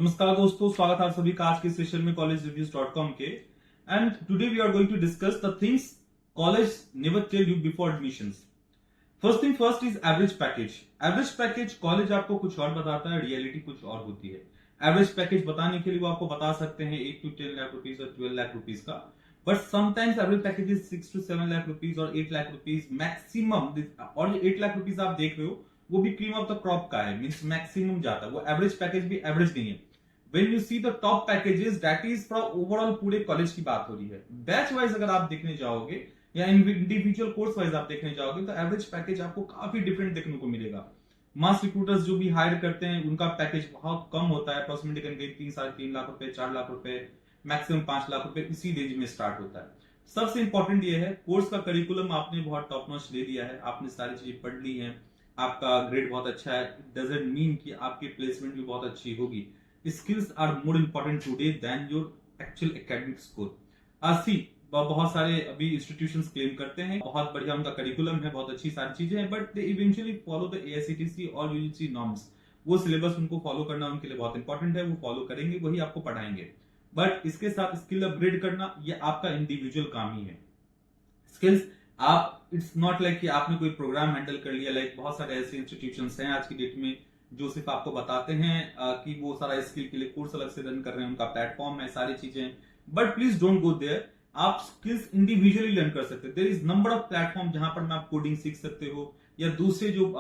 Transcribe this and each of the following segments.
नमस्कार दोस्तों, स्वागत है आप सभी का आज के सेशन में collegereviews.com के। And today we are going to discuss the things college never tell you before admissions. First thing first is average package. Average package college आपको कुछ और बताता है, रियलिटी कुछ और होती है। एवरेज पैकेज बताने के लिए वो आपको बता सकते हैं 8 to 10 लाख रुपीज और 12 लाख रुपीज का, but sometimes average package is 6 to 7 lakh rupees और 8 लाख रुपीज मैक्सिमम। और 8 लाख रुपीज आप देख रहे हो वो भी क्रीम ऑफ द क्रॉप का है, मींस मैक्सिमम जाता है। वो एवरेज पैकेज भी एवरेज नहीं है। When you see the top packages, that is from overall पूरे कॉलेज की बात हो रही है। बैच वाइज अगर आप देखने जाओगे या इंडिविजुअल कोर्स वाइज आप देखने जाओगे तो एवरेज पैकेज आपको काफी डिफरेंट देखने को मिलेगा। मास रिक्रूटर्स जो भी हायर करते हैं उनका पैकेज बहुत कम होता है, अप्रोक्सीमेटली 3-3.5 लाख रुपए, 4 लाख रुपए, मैक्सिमम 5 लाख रुपए, इसी रेंज में स्टार्ट होता है। सबसे इंपॉर्टेंट ये है कोर्स का करिकुलम आपने बहुत टॉप नॉच ले लिया है, आपने सारी चीजें पढ़ ली है, आपका ग्रेड बहुत अच्छा है, इट डजंट मीन कि आपकी प्लेसमेंट भी बहुत अच्छी होगी। Skills are more important today than your actual academic score। सी बहुत सारे अभी इंस्टीट्यूशंस क्लेम करते हैं बहुत बढ़िया उनका करिकुलम है, बहुत अच्छी सारी चीजें हैं, but they eventually follow the AICTC और UGC नॉर्म्स। वो सिलेबस उनको फॉलो करना उनके लिए बहुत इंपॉर्टेंट है, वो फॉलो करेंगे, वही आपको पढ़ाएंगे। बट इसके साथ स्किल अपग्रेड करना ये आपका इंडिविजुअल काम ही है। स्किल्स आप इट्स नॉट लाइक कि आपने कोई प्रोग्राम हैंडल कर लिया। लाइक बहुत सारे ऐसे इंस्टीट्यूशंस हैं आज की डेट में जो सिर्फ आपको बताते हैं कि वो सारा स्किल के लिए कोर्स अलग से रन कर रहे हैं, उनका प्लेटफॉर्म है, सारी चीजें। But please don't go there. आप स्किल्स इंडिविजुअली लर्न कर सकते हैं। There is number of platform जहां पर आप कोडिंग सीख सकते हो या दूसरे जो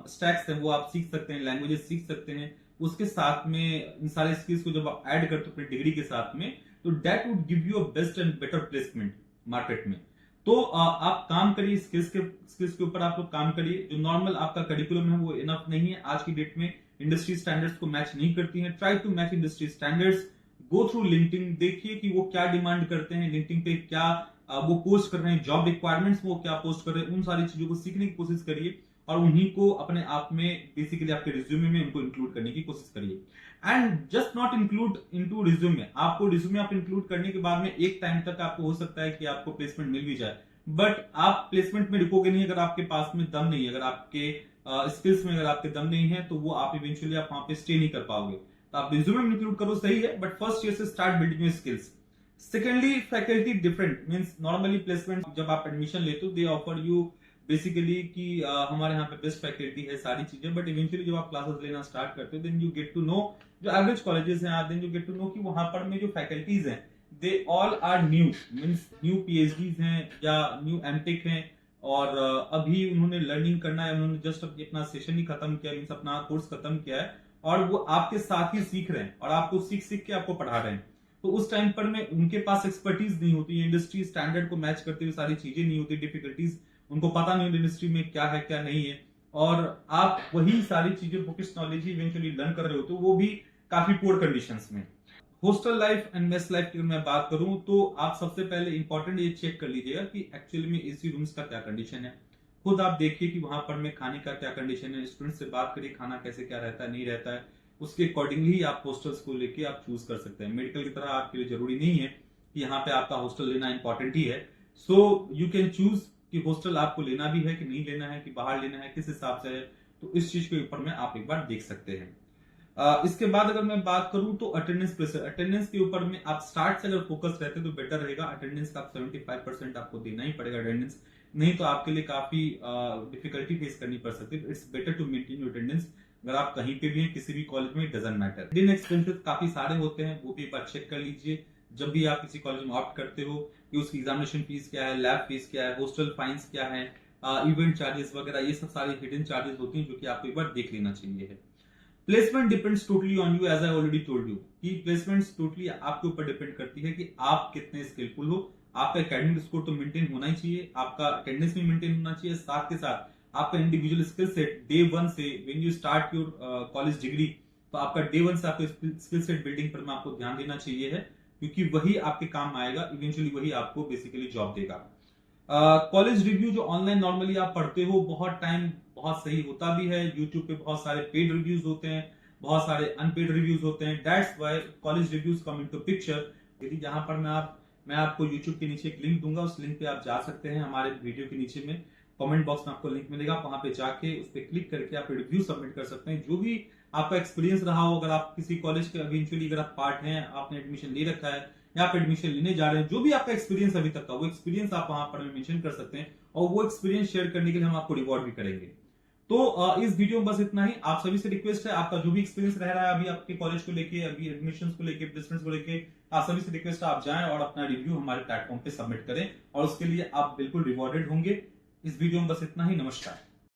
स्टैक्स हैं वो आप सीख सकते हैं, लैंग्वेजेस सीख सकते हैं। उसके साथ में इन सारे स्किल्स को जब आप ऐड करते हो अपनी डिग्री के साथ में तो that would give you a best and better placement market में। तो आप काम करिए, स्किल्स के ऊपर आप लोग काम करिए। जो नॉर्मल आपका करिकुलम है वो इनफ नहीं है, आज की डेट में इंडस्ट्री स्टैंडर्ड्स को मैच नहीं करती है। Try to match industry standards. Go through LinkedIn, देखिए कि वो क्या डिमांड करते हैं, लिंक्डइन पे क्या वो पोस्ट कर रहे हैं, जॉब रिक्वायरमेंट्स वो क्या पोस्ट कर रहे हैं, उन सारी चीजों को सीखने की कोशिश करिए और उन्हीं को अपने आप में बेसिकली आपके रिज्यूमे में उनको इंक्लूड करने की कोशिश करिए। And just not include into resume. आपको रिज्यूमे आप इंक्लूड करने के बाद में एक टाइम तक आपको हो सकता है कि आपको प्लेसमेंट मिल भी जाए, बट आप प्लेसमेंट में रुकोगे नहीं अगर आपके पास में दम नहीं है, अगर आपके स्किल्स में अगर आपके दम नहीं है तो वो आप इवेंचुअली आप वहां पे स्टे नहीं कर पाओगे। तो आप रिज्यूमे में इंक्लूड करो, सही है, बट फर्स्ट ईयर से start building your skills. Secondly faculty different, means normally placement जब आप एडमिशन लेते हो दे ऑफर यू बेसिकली कि हमारे यहाँ पे बेस्ट फैकल्टी है, सारी चीजें, बट इवेंचुअली जब आप क्लासेस लेना स्टार्ट करते हो then you get to know जो एवरेज कॉलेजेस हैं, then you get to know कि वहां पर में जो फैकल्टीज हैं they all are new, means new PhDs हैं या न्यू MTech हैं और अभी उन्होंने लर्निंग करना है, उन्होंने जस्ट अपना सेशन ही खत्म किया, मींस अपना कोर्स खत्म किया है और वो आपके साथ ही सीख रहे हैं और आपको सीख सीख के आपको पढ़ा रहे हैं। तो उस टाइम पर में उनके पास एक्सपर्टीज नहीं होती है, इंडस्ट्री स्टैंडर्ड को मैच करते हुए सारी चीजें नहीं होती, डिफिकल्टीज उनको पता नहीं इंडस्ट्री में क्या है क्या नहीं है, और आप वही सारी चीजें बुकिश नॉलेज ही इवेंचुअली लर्न कर रहे हो तो वो भी काफी पुअर कंडीशंस में। Hostel life and mess life की मैं बात करूं तो आप सबसे पहले इंपॉर्टेंट ये चेक कर लीजिएगा कि एक्चुअली में एसी रूम्स का क्या कंडीशन है। खुद आप देखिए कि वहां पर में खाने का क्या कंडीशन है, स्टूडेंट से बात करिए खाना कैसे क्या रहता है नहीं रहता है, उसके अकॉर्डिंगली आप हॉस्टल्स को लेके आप चूज कर सकते हैं। मेडिकल की तरह आपके लिए जरूरी नहीं है कि यहाँ पे आपका हॉस्टल लेना इंपॉर्टेंट ही है। सो यू कैन चूज कि हॉस्टल आपको लेना भी है कि नहीं लेना है, कि बाहर लेना है, किस हिसाब से है, तो इस चीज के ऊपर में आप एक बार देख सकते हैं। इसके बाद अगर मैं बात करूं तो अटेंडेंस प्रेशर, अटेंडेंस के ऊपर में आप स्टार्ट से अगर फोकस रहते तो बेटर रहेगा। अटेंडेंस का आप 75% आपको देना ही पड़ेगा अटेंडेंस, नहीं तो आपके लिए काफी डिफिकल्टी फेस करनी पड़ सकती है। It's better to maintain your attendance. अगर आप कहीं पे भी हैं किसी भी कॉलेज में, डजंट मैटर। हिडन एक्सपेंसेस काफी सारे होते हैं, वो भी एक बार चेक कर लीजिए जब भी आप किसी कॉलेज में ऑप्ट करते हो कि उसकी एग्जामिनेशन फीस क्या है, लैब फीस क्या है, हॉस्टल फाइन्स क्या है, इवेंट चार्जेस वगैरह, ये सब सारी हिडन चार्जेस होती हैं जो कि आपको एक बार देख लेना चाहिए है। Placement depends totally on you, as I already told you कि प्लेसमेंट्स टोटली आपके ऊपर डिपेंड करती है कि आप कितने स्किलफुल हो। आपका एकेडमिक स्कोर तो मेंटेन होना ही चाहिए, आपका अटेंडेंस भी मेंटेन होना चाहिए, साथ के साथ आपका इंडिविजुअल स्किल सेट डे 1 से when you start your college degree, तो आपका डे 1 से आपके स्किल सेट बिल्डिंग पर में आपको ध्यान देना चाहिए है, क्योंकि वही आपके काम आएगा, इवेंचुअली वही आपको बेसिकली जॉब देगा। कॉलेज रिव्यू जो ऑनलाइन नॉर्मली आप पढ़ते हो बहुत टाइम बहुत सही होता भी है, यूट्यूब पे बहुत सारे पेड रिव्यूज होते हैं, बहुत सारे अनपेड रिव्यूज होते हैं, that's why college reviews come into picture. यदि जहां पर मैं आपको यूट्यूब के नीचे एक लिंक दूंगा, उस लिंक पे आप जा सकते हैं, हमारे वीडियो के नीचे में कमेंट बॉक्स में आपको लिंक मिलेगा, वहां पे जाके उस पर क्लिक करके आप रिव्यू सबमिट कर सकते हैं। जो भी आपका एक्सपीरियंस रहा हो, अगर आप किसी कॉलेज के इवेंचुअली अगर आप पार्ट हैं, आपने एडमिशन ले रखा है या आप एडमिशन लेने जा रहे हैं, जो भी आपका एक्सपीरियंस अभी तक का, वो एक्सपीरियंस आप वहां पर मेंशन कर सकते हैं और वो एक्सपीरियंस शेयर करने के लिए हम आपको रिवॉर्ड भी करेंगे। तो इस वीडियो में बस इतना ही। आप सभी से रिक्वेस्ट है, आपका जो भी एक्सपीरियंस रह रहा है अभी आपके कॉलेज को लेके, अभी एडमिशन को लेके, प्लेसमेंट्स को लेके, आप सभी से रिक्वेस्ट है आप जाएं और अपना रिव्यू हमारे प्लेटफॉर्म पे सबमिट करें और उसके लिए आप बिल्कुल रिवॉर्डेड होंगे। इस वीडियो में बस इतना ही। नमस्कार।